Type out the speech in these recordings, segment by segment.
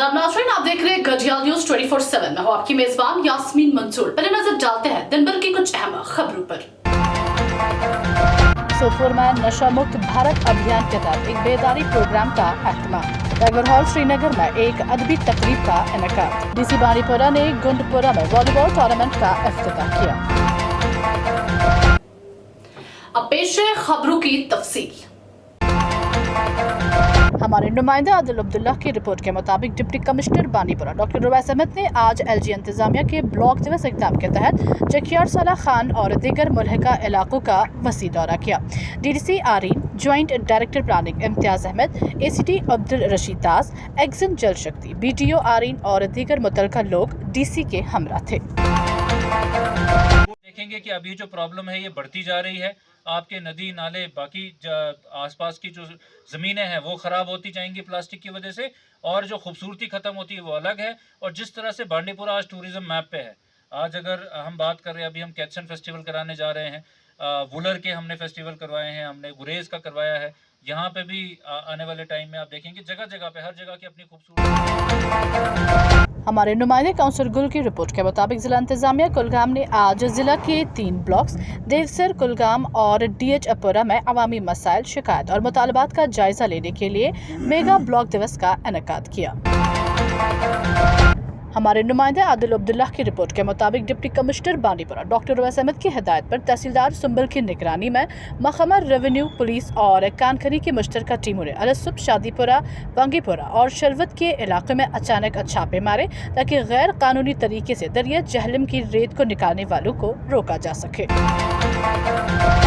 आदाब नाज़रीन, आप देख रहे हैं गढ़ियाल न्यूज 24/7। मैं हूं आपकी मेजबान यास्मीन मंसूर। पहले नजर डालते हैं दिन भर की कुछ अहम खबरों पर। सोपोर में नशा मुक्त भारत अभियान के तहत एक बेदारी प्रोग्राम का एहतमाम। टाइगर हॉल श्रीनगर में एक अदबी तकरीब का इनेकाद। डीसी बानीपुरा ने गुंडपुरा में वॉलीबॉल टूर्नामेंट का इफ्तिताह किया। अब पेश है खबरों की तफसील। हमारे नुमाइंदे आदिल अब्दुल्ला की रिपोर्ट के मुताबिक deputy commissioner Banipura doctor Ruwais Ahmad ने आज LG इंतजामिया के ब्लॉक दिवस इक़दाम के तहत चकियार साला खान और दीगर मुल्हिका इलाकों का वसी दौरा किया। DDC Areen, joint director planning इम्तियाज़ अहमद, ACT अब्दुल रशीद दास, एक्सन जल शक्ति, BTO आरीन और दीगर मुतल्लिका लोग DC के हमरा थे। देखेंगे कि अभी जो प्रॉब्लम है ये बढ़ती जा रही है। आपके नदी नाले बाकी आसपास की जो ज़मीनें हैं वो ख़राब होती जाएंगी प्लास्टिक की वजह से, और जो खूबसूरती ख़त्म होती है वो अलग है। और जिस तरह से बांडीपुरा आज टूरिज़्म मैप पे है, आज अगर हम बात कर रहे हैं, अभी हम कैथसन फेस्टिवल कराने जा रहे हैं, वुलर के हमने फेस्टिवल करवाए हैं, हमने गुरेज का करवाया है। यहाँ पे भी आने वाले टाइम में आप देखेंगे जगह जगह पे, हर जगह की अपनी खूबसूरती। हमारे नुमाइंदे काउंसलर गुल की रिपोर्ट के मुताबिक जिला इंतजामिया कुलगाम ने आज जिला के 3 ब्लॉक्स देवसर, कुलगाम और DH अपुरा में अवामी मसाइल, शिकायत और मुतालबात का जायजा लेने के लिए मेगा ब्लॉक दिवस का इनेकाद किया। हमारे नुमाइंदे आदिल अब्दुल्ला की रिपोर्ट के मुताबिक deputy commissioner Banipura doctor Ruwais Ahmad की हिदायत पर तहसीलदार सुंबल की निगरानी में महकमा रेवेन्यू, पुलिस और कानखनी की मुश्तरका टीमों ने अलसुब, शादीपुरा, बंगीपुरा और शरवत के इलाके में अचानक छापे मारे ताकि गैर कानूनी तरीके से दरिया जहलम की रेत को निकालने वालों को रोका जा सके।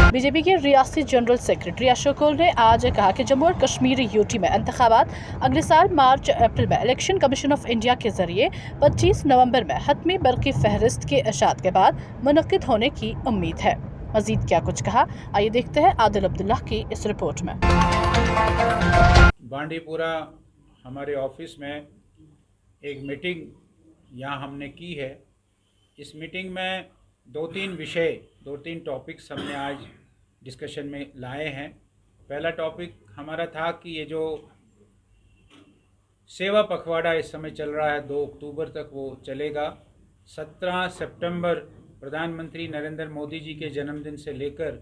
BJP के रियासती जनरल सेक्रेटरी अशोक कोल ने आज कहा कि जम्मू और कश्मीर UT में इंतखाबात अगले साल मार्च अप्रैल में इलेक्शन कमीशन ऑफ इंडिया के जरिए 25 नवंबर में हतमी बरकी फहरिस्त के इशात के बाद मुनक्किद होने की उम्मीद है। मजीद क्या कुछ कहा, आइए देखते हैं आदिल अब्दुल्ला की इस रिपोर्ट में। बांडीपुरा हमारे ऑफिस में एक मीटिंग यहाँ हमने की है। इस मीटिंग में 2-3 टॉपिक्स हमने आज डिस्कशन में लाए हैं। पहला टॉपिक हमारा था कि ये जो सेवा पखवाड़ा इस समय चल रहा है, 2 अक्टूबर तक वो चलेगा। 17 सितंबर प्रधानमंत्री नरेंद्र मोदी जी के जन्मदिन से लेकर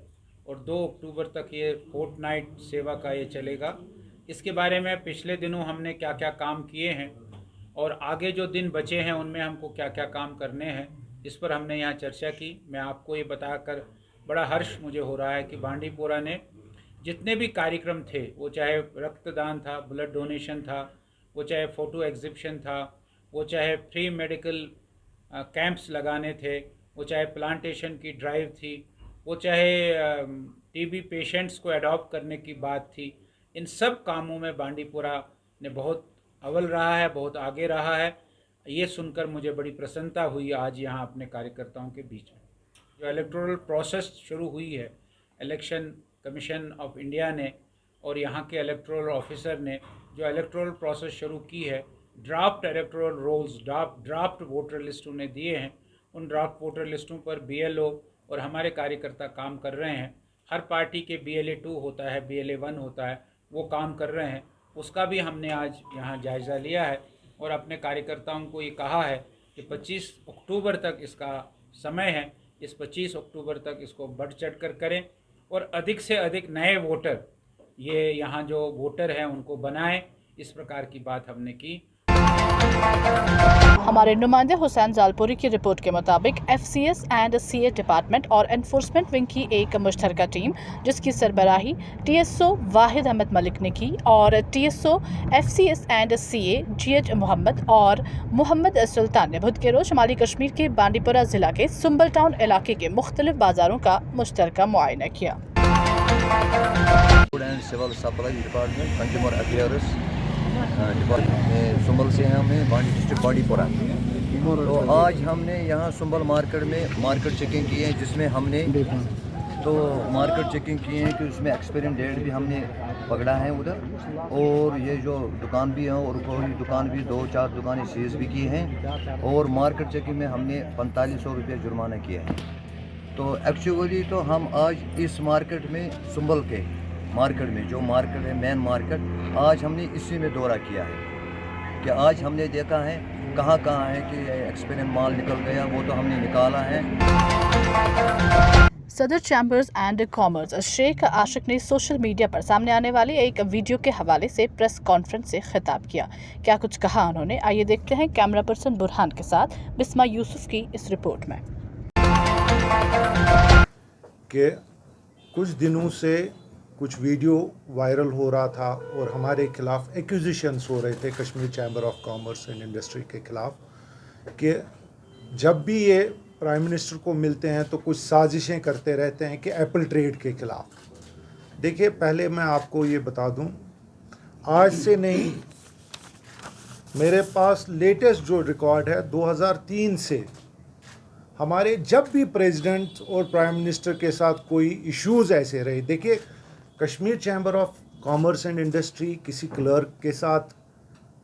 और 2 अक्टूबर तक ये फोर्टनाइट सेवा का ये चलेगा। इसके बारे में पिछले दिनों हमने क्या क्या काम किए हैं और आगे जो दिन बचे हैं उनमें हमको क्या क्या काम करने हैं, इस पर हमने यहाँ चर्चा की। मैं आपको ये बताकर बड़ा हर्ष मुझे हो रहा है कि बांडीपुरा ने जितने भी कार्यक्रम थे, वो चाहे रक्तदान था, ब्लड डोनेशन था, वो चाहे फ़ोटो एग्जिबिशन था, वो चाहे फ्री मेडिकल कैंप्स लगाने थे, वो चाहे प्लांटेशन की ड्राइव थी, वो चाहे TB पेशेंट्स को अडॉप्ट करने की बात थी, इन सब कामों में बांडीपुरा ने बहुत अव्वल रहा है, बहुत आगे रहा है। ये सुनकर मुझे बड़ी प्रसन्नता हुई आज यहाँ अपने कार्यकर्ताओं के बीच में। जो इलेक्टोरल प्रोसेस शुरू हुई है, इलेक्शन कमीशन ऑफ इंडिया ने और यहाँ के इलेक्टोरल ऑफिसर ने जो इलेक्टोरल प्रोसेस शुरू की है, draft electoral rolls, draft voter list उन्हें दिए हैं। उन ड्राफ्ट वोटर लिस्टों पर BLO और हमारे कार्यकर्ता काम कर रहे हैं। हर पार्टी के BLA 2 होता है, BLA 1 होता है, वो काम कर रहे हैं। उसका भी हमने आज यहाँ जायज़ा लिया है और अपने कार्यकर्ताओं को ये कहा है कि 25 अक्टूबर तक इसका समय है। इस 25 अक्टूबर तक इसको बढ़ चढ़ कर करें और अधिक से अधिक नए वोटर, ये यहाँ जो वोटर हैं उनको बनाएं। इस प्रकार की बात हमने की। हमारे नुमाइंदे हुसैन जालपुरी की रिपोर्ट के मुताबिक FCS एंड CA डिपार्टमेंट और एनफोर्समेंट विंग की एक मुश्तरका टीम, जिसकी सरबराही TSO वाहिद अहमद मलिक ने की, और TSO FCS and CA GH Mohammad और मोहम्मद सुल्तान ने बुध के रोज शुमाली कश्मीर के बांडीपुरा जिला के सुंबल टाउन इलाके के मुख्तलिफ बाजारों का मुश्तरका मुआयना किया। सुंबल से हैं, हमें डिस्ट्रिक्ट बांडीपुरा। तो आज हमने यहाँ सुंबल मार्केट में मार्केट चेकिंग की है, जिसमें हमने मार्केट चेकिंग की है कि उसमें एक्सपायरी डेट भी हमने पकड़ा है उधर, और ये जो दुकान भी है और कोई दुकान भी 2-4 दुकानें सीज भी की हैं, और मार्केट चेकिंग में हमने 4500 रुपये जुर्माना किया है। तो एक्चुअली तो हम आज इस मार्केट में सुंबल के मार्केट में जो मार्केट है मेन मार्केट, आज हमने इसी में दौरा किया है कि आज हमने देखा है कहाँ कहाँ है कि एक्सपेरिमेंट माल निकल गया, वो तो हमने निकाला है। सदर चैम्बर्स एंड कॉमर्स शेख आशिक ने सोशल मीडिया पर सामने आने वाले एक वीडियो के हवाले से प्रेस कॉन्फ्रेंस से खिताब किया। क्या कुछ कहा उन्होंने, आइए देखते हैं कैमरा पर्सन बुरहान के साथ बिस्मा यूसुफ की इस रिपोर्ट में। कि कुछ दिनों से कुछ वीडियो वायरल हो रहा था और हमारे खिलाफ एक्यूजिशंस हो रहे थे Kashmir chamber of commerce and industry के खिलाफ कि जब भी ये प्राइम मिनिस्टर को मिलते हैं तो कुछ साजिशें करते रहते हैं कि एप्पल ट्रेड के खिलाफ। देखिए, पहले मैं आपको ये बता दूं, आज से नहीं, मेरे पास लेटेस्ट जो रिकॉर्ड है 2003 से हमारे जब भी प्रेसिडेंट और प्राइम मिनिस्टर के साथ कोई इश्यूज़ ऐसे रहे। देखिए, Kashmir chamber of commerce and industry किसी क्लर्क के साथ,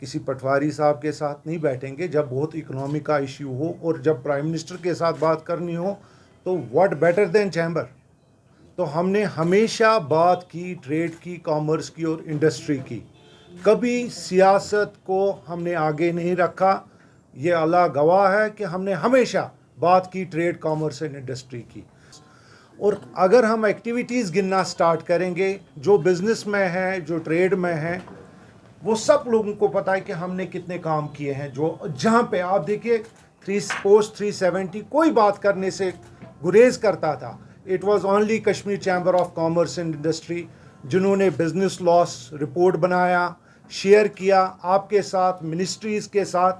किसी पटवारी साहब के साथ नहीं बैठेंगे जब बहुत इकोनॉमी का इश्यू हो, और जब प्राइम मिनिस्टर के साथ बात करनी हो तो व्हाट बेटर देन चैम्बर। तो हमने हमेशा बात की ट्रेड की, कॉमर्स की और इंडस्ट्री की, कभी सियासत को हमने आगे नहीं रखा। ये अल्लाह गवाह है कि हमने हमेशा बात की ट्रेड, कॉमर्स एंड इंडस्ट्री की। और अगर हम एक्टिविटीज़ गिनना स्टार्ट करेंगे, जो बिज़नेस में है, जो ट्रेड में है, वो सब लोगों को पता है कि हमने कितने काम किए हैं। जो जहाँ पे आप देखिए पोस्ट 370 कोई बात करने से गुरेज करता था, it was only Kashmir chamber of commerce and industry जिन्होंने बिजनेस लॉस रिपोर्ट बनाया, शेयर किया आपके साथ, मिनिस्ट्रीज़ के साथ।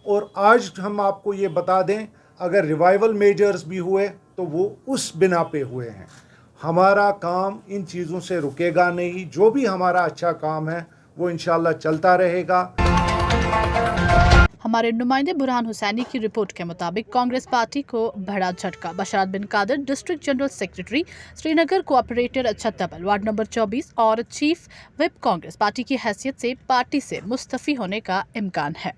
और आज हम आपको ये बता दें, अगर रिवाइवल मेजर्स भी हुए तो वो उस बिना पे हुए हैं। हमारा काम इन चीज़ों से रुकेगा नहीं, जो भी हमारा अच्छा काम है वो इंशाल्लाह चलता रहेगा। हमारे नुमाइंदे बुरहान हुसैनी की रिपोर्ट के मुताबिक कांग्रेस पार्टी को बड़ा झटका। Basharat bin Qadir district general secretary Srinagar, cooperator Chattabal ward number 24 और चीफ व्हिप कांग्रेस पार्टी की हैसियत से पार्टी से मुस्तफी होने का इम्कान है।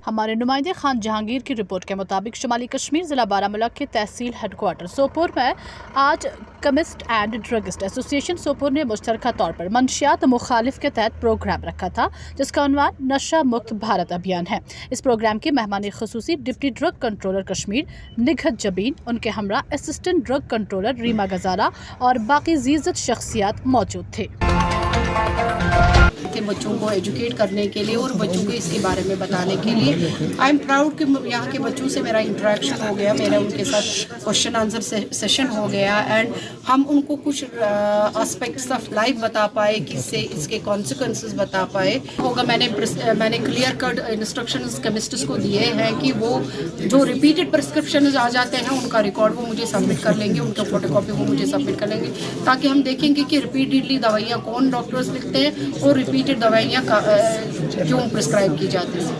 हमारे नुमाइंदे खान जहांगीर की रिपोर्ट के मुताबिक शुमाली कश्मीर जिला बारामूला के तहसील हेडक्वार्टर सोपोर में आज chemist and druggist association Sopore ने मुश्तरका तौर पर मंशियात मुखालिफ के तहत प्रोग्राम रखा था, जिसका उन्वान नशा मुक्त भारत अभियान है। इस प्रोग्राम के मेहमान खुसूसी डिप्टी ड्रग कंट्रोलर कश्मीर निघत जबीन, उनके हमरा असिस्टेंट ड्रग कंट्रोलर रीमा गजाला और बाकी जीजत शख्सियात मौजूद थे। के बच्चों को एजुकेट करने के लिए और बच्चों को इसके बारे में बताने के लिए आई एम प्राउड कि यहाँ के बच्चों से मेरा इंटरेक्शन हो गया, मेरा उनके साथ क्वेश्चन आंसर सेशन हो गया एंड हम उनको कुछ एस्पेक्ट्स ऑफ लाइफ बता पाए, किससे इसके कॉन्सिक्वेंसेस बता पाए होगा। मैंने क्लियर कट इंस्ट्रक्शंस केमिस्ट्स को दिए हैं कि वो जो रिपीटेड प्रिस्क्रिप्शन आ जाते हैं उनका रिकॉर्ड वो मुझे सबमिट कर लेंगे, उनका फोटोकॉपी वो मुझे सबमिट कर लेंगे, ताकि हम देखेंगे कि रिपीटेडली दवाइयाँ कौन डॉक्टर्स लिखते हैं और रिपीटेड दवाइयाँ क्यों प्रिस्क्राइब की जाती हैं।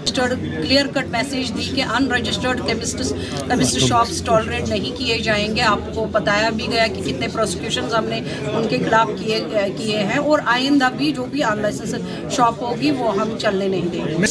क्लियर कट मैसेज दी कि अनरजिस्टर्ड केमिस्ट शॉप्स टॉलरेट नहीं किए जाएंगे। आपको बताया भी गया कि कितने प्रोसिक्यूशंस हमने उनके खिलाफ किए हैं और आइंदा भी जो भी अनलाइसेंस शॉप होगी वो हम चलने नहीं देंगे।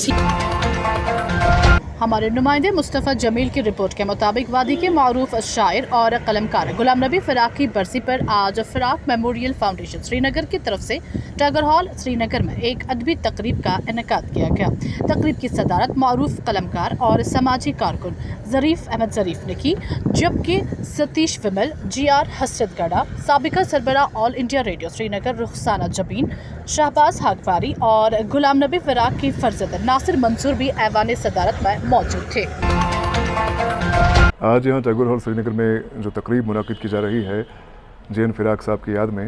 हमारे नुमाइंदे मुस्तफ़ा जमील की रिपोर्ट के मुताबिक वादी के मारूफ शायर और कलमकार गुलाम नबी फ़राक की बरसी पर आज फ़राक मेमोरियल फाउंडेशन श्रीनगर की तरफ से टाइगर हॉल श्रीनगर में एक अदबी तकरीब का इनेकाद किया गया। तकरीब की सदारत मारूफ कलमकार और समाजी कारकुन ज़रीफ़ अहमद ज़रीफ़ ने की, जबकि सतीश विमल, GR हसरतगढ़ा, साबिका सरबरा all India radio Srinagar Rukhsana Jabeen, Shahbaz Hagwari और गुलाम नबी फ़राक की फर्जंद नासिर मंसूर भी ऐवान सदारत में मौजूद थे। आज यहाँ टाइगर हॉल श्रीनगर में जो तकरीब मुनाकिद की जा रही है JN फ़राक साहब की याद में,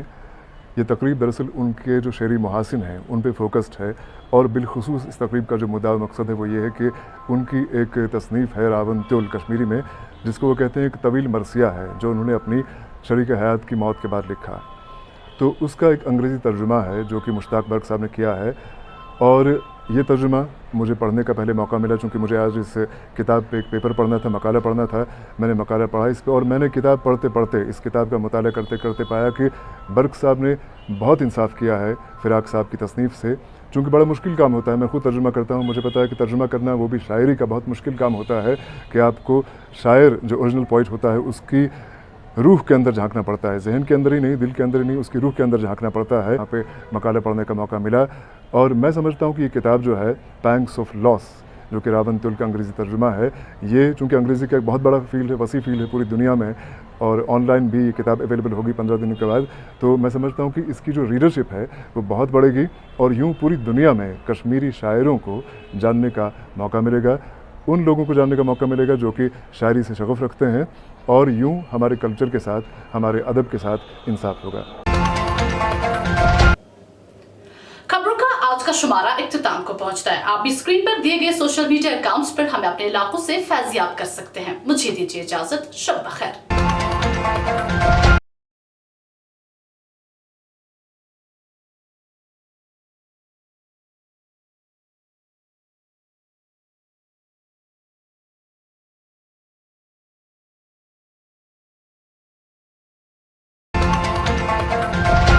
ये तकरीब दरअसल उनके जो शेरी मुहासिन हैं उन पे फोकस्ड है और बिलखुसूस इस तकरीब का जो मुद्दा मकसद है वो ये है कि उनकी एक तसनीफ़ है रावनतुल कश्मीरी में, जिसको वो कहते हैं एक तवील मरसिया है, जो उन्होंने अपनी शरीक हयात की मौत के बाद लिखा। तो उसका एक अंग्रेज़ी तर्जुमा है जो कि मुश्ताक बर्क साहब ने किया है, और ये तर्जुमा मुझे पढ़ने का पहले मौका मिला, चूँकि मुझे आज इस किताब पे एक पेपर पढ़ना था, मकाला पढ़ना था। मैंने मकाला पढ़ा इस पर, और मैंने किताब पढ़ते पढ़ते, इस किताब का मुताला करते करते पाया कि बर्क साहब ने बहुत इंसाफ किया है फ़राक साहब की तसनीफ़ से। चूँकि बड़ा मुश्किल काम होता है, मैं खुद तर्जुमा करता हूँ, मुझे पता है कि तर्जुमा करना वो भी शायरी का बहुत मुश्किल काम होता है कि आपको शायर जो ओरिजिनल पोइट होता है उसकी रूह के अंदर झांकना पड़ता है, जहन के अंदर ही नहीं, दिल के अंदर ही नहीं, उसकी रूह के अंदर झांकना पड़ता है। यहाँ पे मकाले पढ़ने का मौका मिला और मैं समझता हूँ कि ये किताब जो है पैंग्स ऑफ लॉस, जो कि रावन तुल का अंग्रेज़ी तर्जुमा है, ये चूँकि अंग्रेज़ी का एक बहुत बड़ा फील्ड है, वसी फील्ड है पूरी दुनिया में, और ऑनलाइन भी ये किताब अवेलेबल होगी 15 दिनों के बाद, तो मैं समझता हूँ कि इसकी जो रीडरशिप है वो बहुत बढ़ेगी और यूँ पूरी दुनिया में कश्मीरी शायरों को जानने का मौका मिलेगा, उन लोगों को जानने का मौका मिलेगा जो कि शायरी से शगफ रखते हैं, और यूँ हमारे कल्चर के साथ, हमारे अदब के साथ इंसाफ होगा। खबरों का आज का शुमारा इख्तिताम को पहुंचता है। आप भी स्क्रीन पर दिए गए सोशल मीडिया अकाउंट्स पर हमें अपने इलाकों से फैजियाब कर सकते हैं। मुझे दीजिए इजाजत, शब बखैर।